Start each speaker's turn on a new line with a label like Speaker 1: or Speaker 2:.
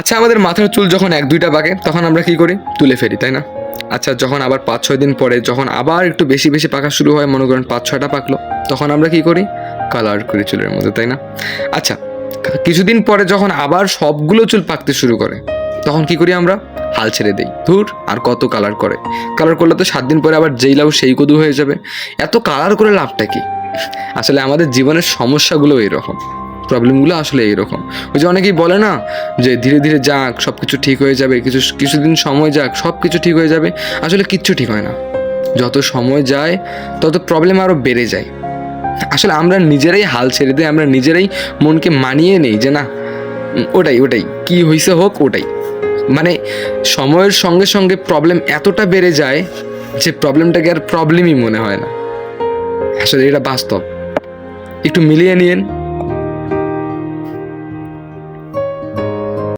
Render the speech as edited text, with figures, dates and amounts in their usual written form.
Speaker 1: আচ্ছা, আমাদের মাথার চুল যখন 1-2টা পাকে তখন আমরা কী করি? তুলে ফেলি, তাই না? আচ্ছা, যখন আবার 5-6 দিন পরে যখন আবার একটু বেশি বেশি পাকা শুরু হয়, মনে করেন 5-6টা পাকলো, তখন আমরা কী করি? কালার করি চুলের মধ্যে, তাই না? আচ্ছা, কিছুদিন পরে যখন আবার সবগুলো চুল পাকতে শুরু করে, তখন কী করি আমরা? হাল ছেড়ে দিই, ধুর আর কত কালার করে, কালার করলে তো 7 দিন পরে আবার যেই লাউ সেই কদু হয়ে যাবে, এত কালার করে লাভটা কি? আসলে আমাদের জীবনের সমস্যাগুলো এইরকম, প্রবলেমগুলো আসলে এইরকম। ওই যে অনেকেই বলে না যে ধীরে ধীরে যাক সব কিছু ঠিক হয়ে যাবে, কিছুদিন সময় যাক সব কিছু ঠিক হয়ে যাবে। আসলে কিচ্ছু ঠিক হয় না, যত সময় যায় তত প্রবলেম আরও বেড়ে যায়। আসলে আমরা নিজেরাই হাল ছেড়ে দিই, আমরা নিজেরাই মনকে মানিয়ে নেই যে না ওটাই কি হয়েছে হোক ওটাই। মানে সময়ের সঙ্গে সঙ্গে প্রবলেম এতটা বেড়ে যায় যে প্রবলেমটাকে আর প্রবলেমই মনে হয় না। আসলে এটা বাস্তব, একটু মিলিয়ে নিয়েন।